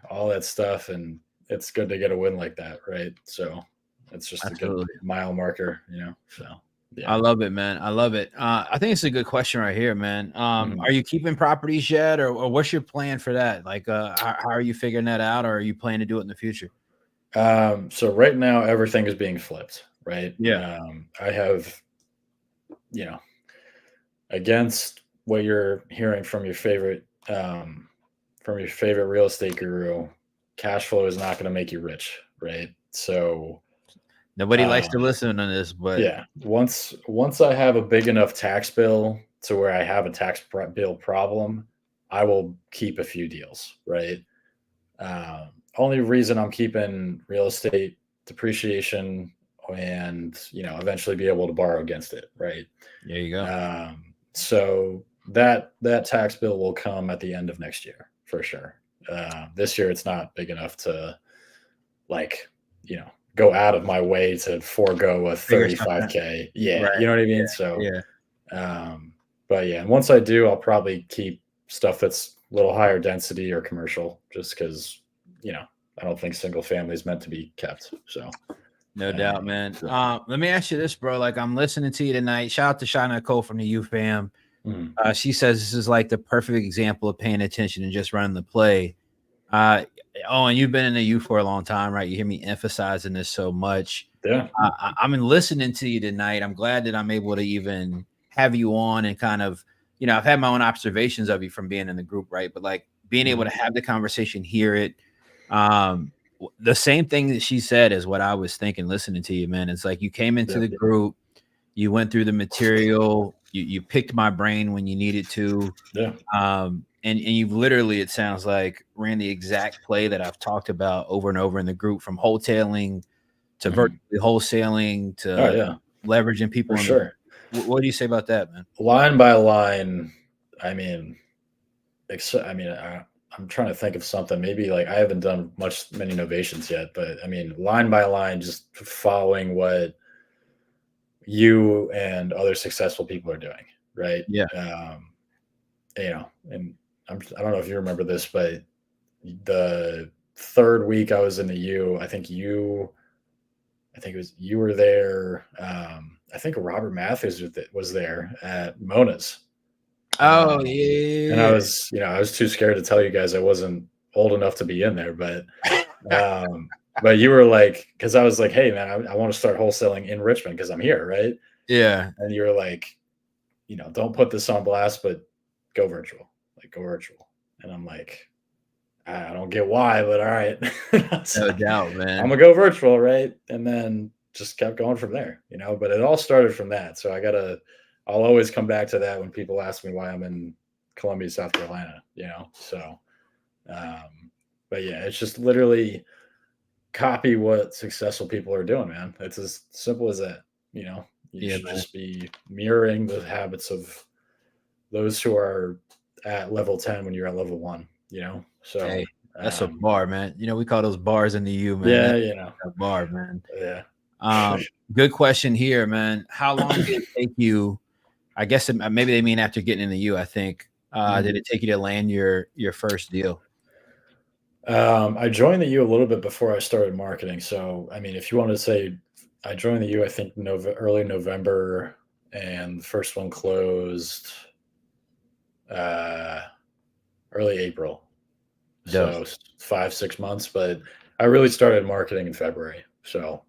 all that stuff, and it's good to get a win like that, right? So it's just a good Absolutely. mile marker. So I yeah. love it, man. I love it. I think it's a good question right here, man. Mhm. Are you keeping properties yet, or what's your plan for that? Like, how are you figuring that out, or are you planning to do it in the future? So right now everything is being flipped, right? Yeah. I have, you know, against what you're hearing from your favorite real estate guru, cash flow is not going to make you rich, right? So, Nobody likes to um, listen on this, but yeah, once I have a big enough tax bill to where I have a bill problem, I will keep a few deals, right? Only reason I'm keeping real estate depreciation and eventually be able to borrow against it, right? there you go. So that tax bill will come at the end of next year for sure. This year it's not big enough to like go out of my way to forego a Figure something. 35K. Yeah, Right. you know what I mean. Yeah. So, Yeah. but yeah, and once I do, I'll probably keep stuff that's a little higher density or commercial, just because I don't think single family is meant to be kept. So, No doubt, man. so Let me ask you this, bro. Like, I'm listening to you tonight. Shout out to Shana Cole from the U fam. mhm. She says this is like the perfect example of paying attention and just running the play. Uh, oh, and you've been in the U for a long time, right? You hear me emphasizing this so much. Yeah. I'm listening to you tonight. I'm glad that I'm able to even have you on and kind of, I've had my own observations of you from being in the group, right? But like being able Mhm. to have the conversation, hear it. Um, the same thing that she said is what I was thinking listening to you, man. It's like you came into Yeah. the group, you went through the material, you picked my brain when you needed to. Yeah. And you've literally, it sounds like, ran the exact play that I've talked about over and over in the group, from wholetailing to Mhm. vertically wholesaling Oh to yeah, leveraging for people in the. sure. What do you say about that, man? Line by line. I mean, I'm trying to think of something. Maybe like I haven't done many innovations yet, but I mean, line by line, just following what you and other successful people are doing, right? Yeah. Um, and I don't know if you remember this, but the third week I was in the U, I think it was you were there. I think Robert Mathers was there at Mona's. Oh And I yeah. was, I was too scared to tell you guys I wasn't old enough to be in there, um, but you were like, because I was like, hey man, I want to start wholesaling in Richmond because I'm here, right? Yeah. And you were like, don't put this on blast, but go virtual, like go virtual. And I'm like, I don't get why, but all right. No So, doubt, I'm man. gonna go virtual, right? And then just kept going from there, But it all started from that. So I'll always come back to that when people ask me why I'm in Columbia, South Carolina, So, but yeah, it's just literally copy what successful people are doing, man. It's as simple as that, You Yeah, should man. just be mirroring the habits of those who are at level 10 when you're at level 1, So, Hey, that's a bar, man. We call those bars in the U, man. yeah, That's a bar, man. yeah. Good question here, man. How long did it take you? I guess maybe they mean after getting in the U, I think. Did it take you to land your first deal? I joined the U a little bit before I started marketing. So, I mean, if you want to say I joined the U, I think early November, and the first one closed uh, early April. Dope. So 5, 6 months, but I really started marketing in February. So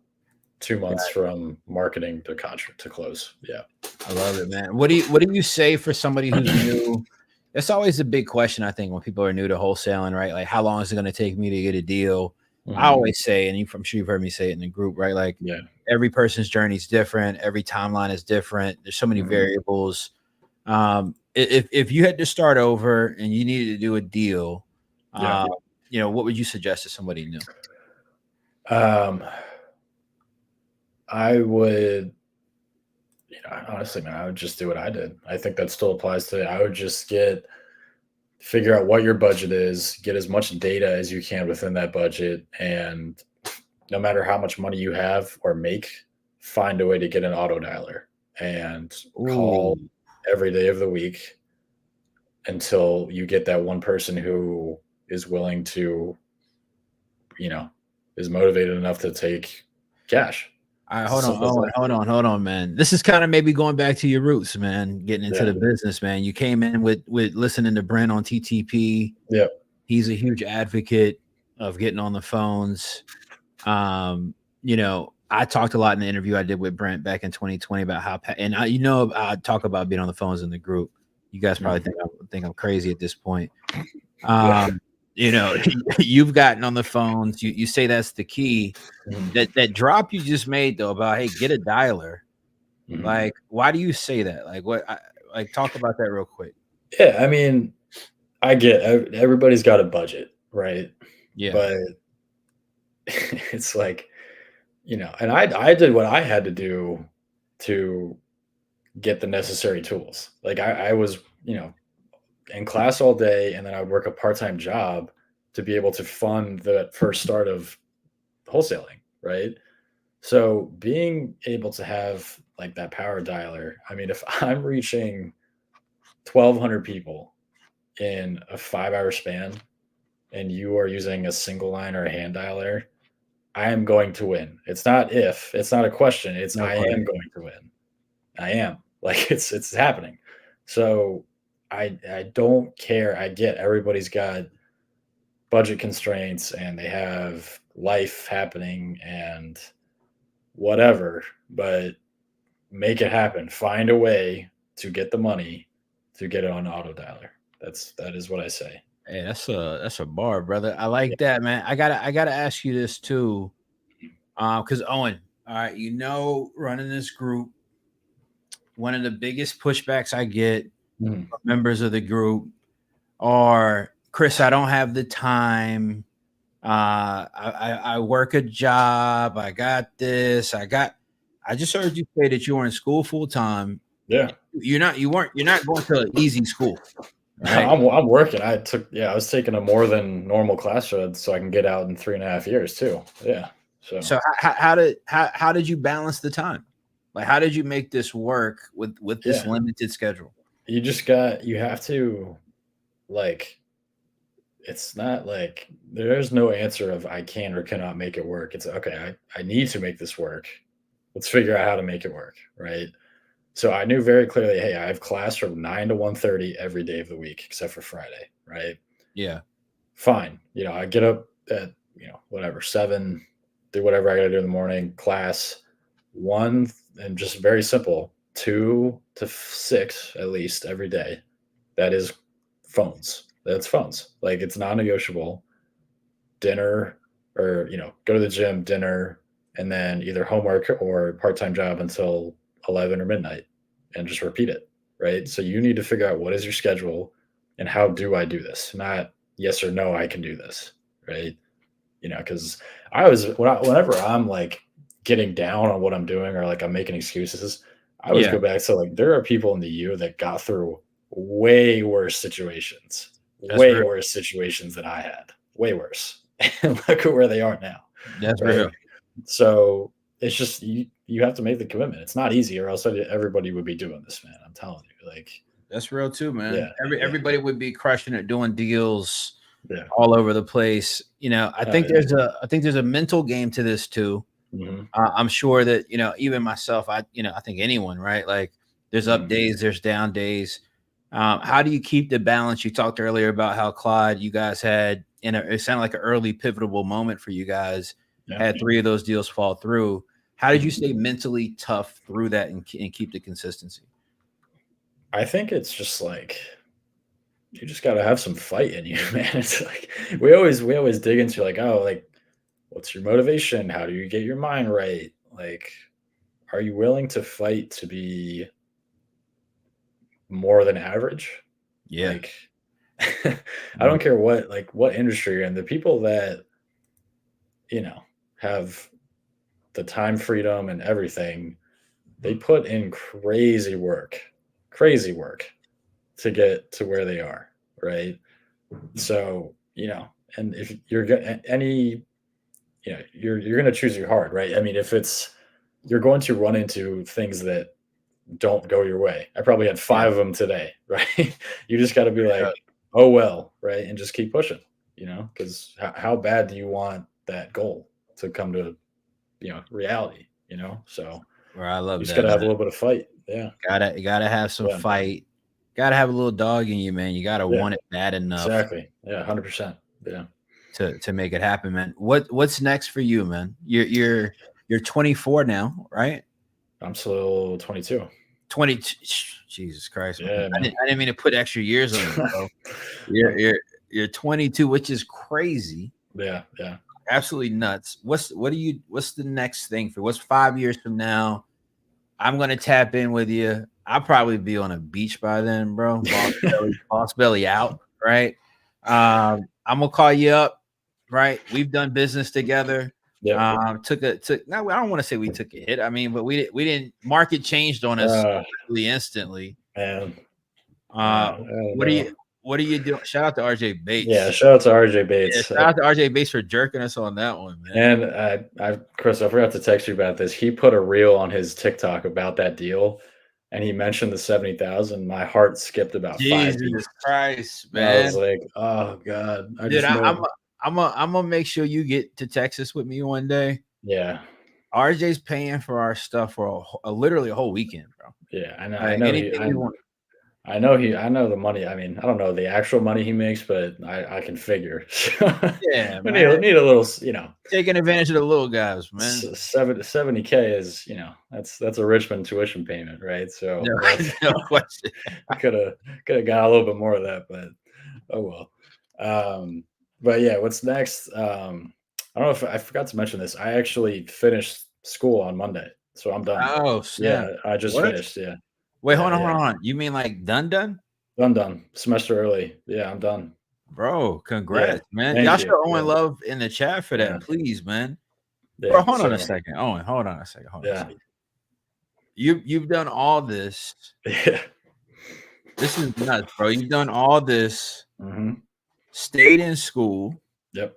2 months from marketing to contract to close. Yeah. I love it, man. What do you say for somebody who's new? That's always a big question, I think, when people are new to wholesaling, right? Like, how long is it going to take me to get a deal? I Mhm. always say, and I'm sure you've heard me say it in the group, right? Like, Yeah. every person's journey is different. Every timeline is different. There's so many Mhm. variables. If you had to start over and you needed to do a deal, Yeah. what would you suggest to somebody new? Um, I would, honestly, man, I would just do what I did. I think that still applies today. I would just figure out what your budget is, get as much data as you can within that budget, and no matter how much money you have or make, find a way to get an auto dialer and call Ooh, every day of the week until you get that one person who is willing to, you know, is motivated enough to take cash. all right, It's as hold on, simple as Owen. that. Hold on, man. This is kind of maybe going back to your roots, man. Getting into Yeah. the business, man. You came in with listening to Brent on TTP. Yeah. He's a huge advocate of getting on the phones. I talked a lot in the interview I did with Brent back in 2020 about how, and I talk about being on the phones in the group. You guys probably Mhm. think I'm crazy at this point. Yeah. Um, you've gotten on the phones. You say that's the key. Mhm. That drop you just made though about, hey, get a dialer. Mhm. Like, why do you say that? Like, like talk about that real quick. Yeah. I mean, I get everybody's got a budget, right? Yeah. But it's like, and I did what I had to do to get the necessary tools. Like I was, in class all day, and then I would work a part-time job to be able to fund the first start of wholesaling, right? So being able to have like that power dialer, I mean, if I'm reaching 1,200 people in a 5-hour span and you are using a single line or a hand dialer, I am going to win. It's not if, it's not a question. It's No I am question. going to win. I am. Like it's happening. So I don't care. I get everybody's got budget constraints and they have life happening and whatever, but make it happen. Find a way to get the money to get it on auto dialer. That is what I say. Hey, that's a bar, brother. I like Yeah. that, man. I gotta ask you this too. Because Owen, all right, running this group, one of the biggest pushbacks I get Mhm. from members of the group are, Chris, I don't have the time. I work a job. I got this. I just heard you say that you were in school full time. Yeah. you're not going to an easy school, right? I'm working. I was taking a more than normal class so I can get out in 3.5 years too. Yeah. So how did you balance the time? Like, how did you make this work with this Yeah. limited schedule? You have to, like, it's not like there's no answer of I can or cannot make it work. It's okay, I need to make this work. Let's figure out how to make it work, right? So I knew very clearly, hey, I have class from 9 to 1:30 every day of the week except for Friday, right? Yeah. Fine. I get up at, whatever, 7, do whatever I got to do in the morning, class, 1, and just very simple, 2 to 6 at least every day. That is phones. That's phones. Like, it's non-negotiable. Dinner, or go to the gym, dinner, and then either homework or part-time job until 11 or midnight, and just repeat it, right? So you need to figure out what is your schedule and how do I do this, not yes or no, I can do this, right? Because whenever I'm like getting down on what I'm doing, or like I'm making excuses, I always Yeah. go back to, like, there are people in the U that got through way worse situations, That's real. than I had, way worse. And look at where they are now. That's Right. real. So it's just, you have to make the commitment. It's not easy, or else everybody would be doing this, man. I'm telling you, like, That's real too, man. yeah, Everybody would be crushing it, doing deals yeah. all over the place. I Oh, think yeah. there's a mental game to this too. Mhm. I'm sure that even myself, I think anyone, right? Like, there's up Mhm. days, there's down days. How do you keep the balance? You talked earlier about how Clyde, you guys had, it sounded like an early pivotal moment for you guys. Yeah. Had 3 of those deals fall through. How did you Mhm. stay mentally tough through that and keep the consistency? I think it's just like, you just got to have some fight in you, man. It's like we always dig into, like, oh, like, what's your motivation? How do you get your mind right? Like, are you willing to fight to be more than average? Yeah. Like, I don't care what industry you're in. The people that, you know, have the time freedom and everything, they put in crazy work to get to where they are, right? So, and if you're you're going to choose your heart, right? I mean, if it's you're going to run into things that don't go your way. I probably had Yeah. 5 of them today, right? You just got to be Yeah. like, oh well, right, and just keep pushing, because how bad do you want that goal to come to, reality, So Where I you love just got that, to have a man. little bit of fight. Yeah, You gotta have some yeah, fight. Gotta have a little dog in you, man. You gotta yeah, want it bad enough exactly. Yeah, 100%. Yeah, to make it happen, man. What's next for you, man? You're 24 now, right? I'm still 22. 20. Jesus Christ, man. Yeah, man. I didn't mean to put extra years on you, bro. Oh, You're 22, which is crazy. yeah, yeah. Absolutely nuts. What's the next thing what's 5 years from now? I'm gonna tap in with you. I'll probably be on a beach by then, bro. Boss belly out, right? I'm gonna call you up, right? We've done business together. Yep. Took no, I don't want to say we took a hit. I mean, but we didn't. Market changed on us Uh, really instantly. man, Uh, I don't what are know. you what are you doing? Shout out to RJ Yeah, Bates. shout out to RJ Yeah, Bates. shout out to RJ Bates for jerking us on that one, man. And Chris, I forgot to text you about this. He put a reel on his TikTok about that deal, and he mentioned the 70,000. My heart skipped about 5 beats. Jesus Christ, I was man. like, "Oh God, I Dude, just know." I'm gonna make sure you get to Texas with me one day. Yeah, RJ's paying for our stuff for literally a whole weekend, bro. yeah, I know. I Like know he. anything we want. I know the money. I mean, I don't know the actual money he makes, but I can figure. Yeah, We man. need a little, Taking advantage of the little guys, man. 70K is, that's a Richmond tuition payment, right? So No, that's no question. could have got a little bit more of that, but oh well. But yeah, what's next? I don't know if I forgot to mention this. I actually finished school on Monday, so I'm done. Oh snap! Yeah, I just What? finished. Yeah, Wait, yeah, hold yeah. on. You mean like done? I'm done. Semester early. Yeah, I'm done. Bro, Yeah, congrats, man. thank Y'all you. show Yeah, Owen love in the chat for yeah, that, please, man. Bro, yeah. hold on a So second. Owen, hold on a second. Hold on a yeah, second. you've done all this. Yeah. This is nuts, bro. You've done all this, Hmm. stayed in school, Yep.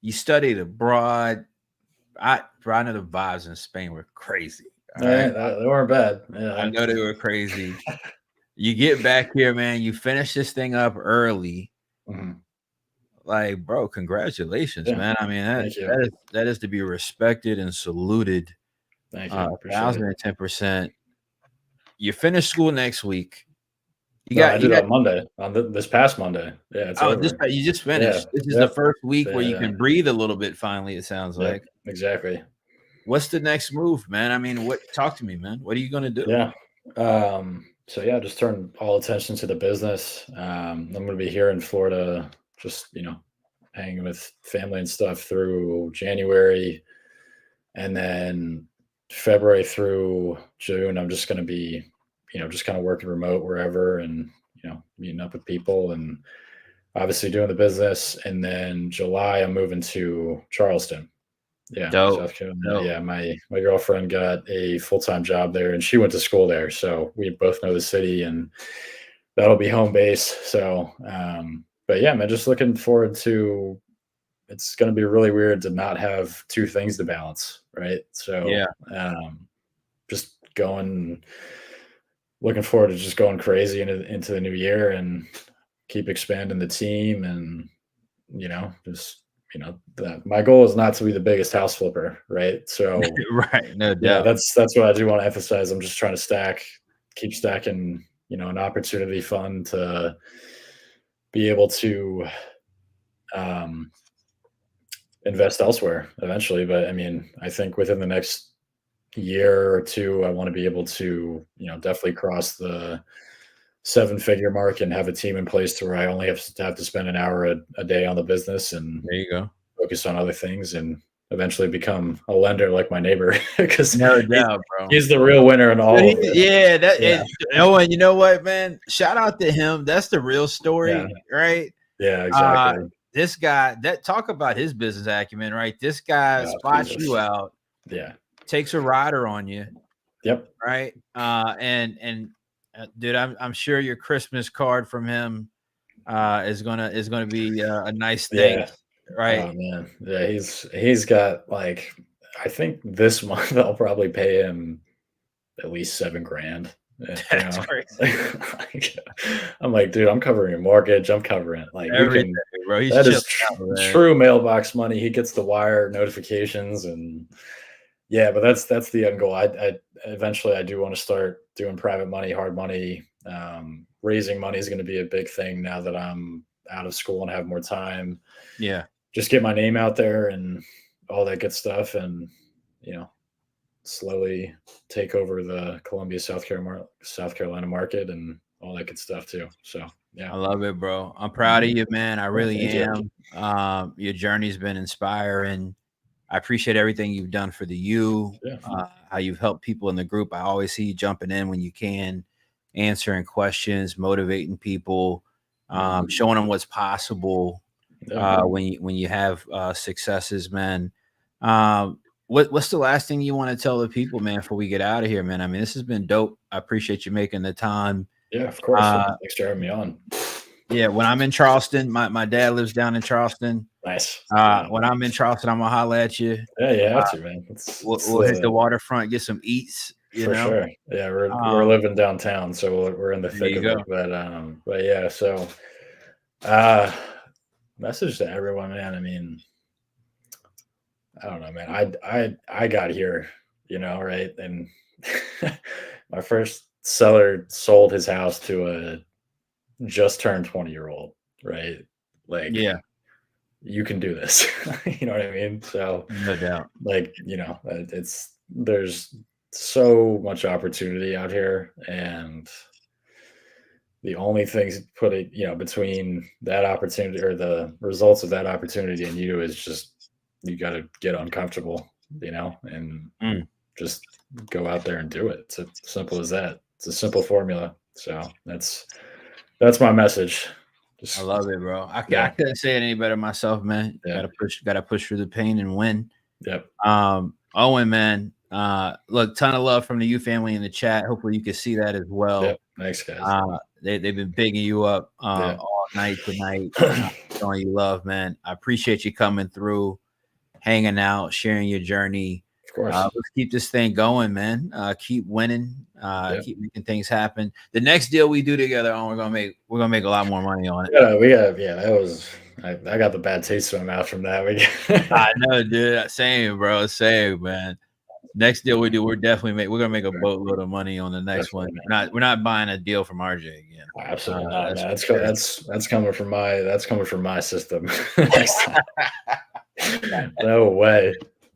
you studied abroad. I know the vibes in Spain were crazy. All right. They weren't bad. I Yeah. know they were crazy. You get back here, man. You finish this thing up early. Mhm. Like, bro, congratulations, Yeah. man. I mean, Thank you. that is to be respected and saluted. Thank you. Appreciate it. 1,010%. You finish school next week. No, I You did got on Monday, on this past Monday. Yeah, it's oh, this over. you just Yeah. finished. This is the Yep. first week where you Yeah. can breathe a little bit finally, it sounds Yep. like. Exactly. What's the next move, man? I mean, talk to me, man. What are you gonna do? Yeah. So yeah, just turn all attention to the business. I'm going to be here in Florida, just, hanging with family and stuff through January. And then February through June, I'm just going to be, just kind of working remote wherever and, meeting up with people and obviously doing the business. And then July, I'm moving to Charleston. Yeah, Dope. South Carolina. Dope. Yeah, my girlfriend got a full-time job there, and she went to school there, so we both know the city, and that'll be home base. So, but yeah, man, just looking forward to. It's going to be really weird to not have two things to balance, right? So, Yeah. just looking forward to just going crazy into the new year and keep expanding the team and just that my goal is not to be the biggest house flipper, right? So Right. No yeah, doubt. that's what I do want to emphasize. I'm just trying to keep stacking, an opportunity fund to be able to um, invest elsewhere eventually. But I mean, I think within the next year or two, I want to be able to, definitely cross the seven-figure mark and have a team in place to where I only have to spend an hour a day on the business and There you go. focus on other things and eventually become a lender like my neighbor because No doubt, bro. he's the real winner in all of this. Yeah, Yeah, Owen, you know what, man? Shout out to him. That's the real yeah, story, right? yeah, Uh, exactly. this guy, that talk about his business acumen, right? This guy Oh, spots Jesus. you out, Yeah. takes a rider on you, Yep. right? And dude, I'm sure your Christmas card from him is gonna be a nice Yeah. thanks, right? Oh man. Yeah, he's got like I think this month I'll probably pay him at least 7 grand. That's crazy. Like, I'm like, dude, I'm covering your mortgage. I'm covering like you Everything, can. bro. He's That chilling is out, man. true mailbox money. He gets the wire notifications and yeah, but that's the end goal. I eventually I do want to start doing private money, hard money. Raising money is going to be a big thing now that I'm out of school and have more time. Yeah. Just get my name out there and all that good stuff, and you know, slowly take over the Columbia, South Carolina market and all that good stuff too. So yeah, I love it, bro. I'm proud of you, man. I yeah, really thank you. am. Your journey's been inspiring. I appreciate everything you've done for the U, Yeah, how you've helped people in the group. I always see you jumping in when you can, answering questions, motivating people, yeah, showing them what's possible yeah. when you have successes, man. What's the last thing you want to tell the people, man, before we get out of here, man? I mean, this has been dope. I appreciate you making the time. Yeah, of course. Yeah. Uh, Thanks for having me on. yeah, when I'm in Charleston, my dad lives down in Charleston. Nice. Yeah, When I'm in Charleston, I'm gonna holler at you. yeah, you have to, man. It's We'll hit the waterfront, get some eats, you For know? sure. Yeah, we're Um, living downtown, so we're in the there thick you of it. go. But yeah, so uh message to everyone, man. I mean, I don't know, man. I got here, right? And my first seller sold his house to a just turned 20-year-old, right? Like Yeah, you can do this. You know what I mean? So no doubt. like, there's so much opportunity out here and the only things putting between that opportunity or the results of that opportunity and you is just you got to get uncomfortable, and Mm, just go out there and do it. It's as simple as that. It's a simple formula. So that's my message. I Just love it, bro. I yeah, couldn't say it any better myself, man. yeah, Gotta push through the pain and win. yep, Owen, man, Look, ton of love from the U family in the chat. Hopefully you can see that as well. Yep. Thanks, guys. They've been bigging you up Yeah. all night tonight, showing you love, man. I appreciate you coming through, hanging out, sharing your journey. Of course. Let's keep this thing going, man. Keep winning, Yep. keep making things happen. The next deal we do together, we're gonna make a lot more money on it. That was I got the bad taste in my mouth from that. I know, dude. Same, bro. Same, man. Next deal we do, we're gonna make a boatload of money on the next Definitely, one. We're not buying a deal from RJ again. Absolutely not, man. That's coming from my system next time. No way.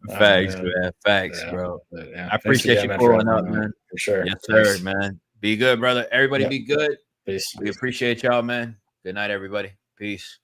Facts, man. Facts, bro. Yeah. I appreciate you pulling up, man. For sure. Yes, sir, man. Be good, brother. Everybody be good. Peace. We appreciate y'all, man. Good night, everybody. Peace.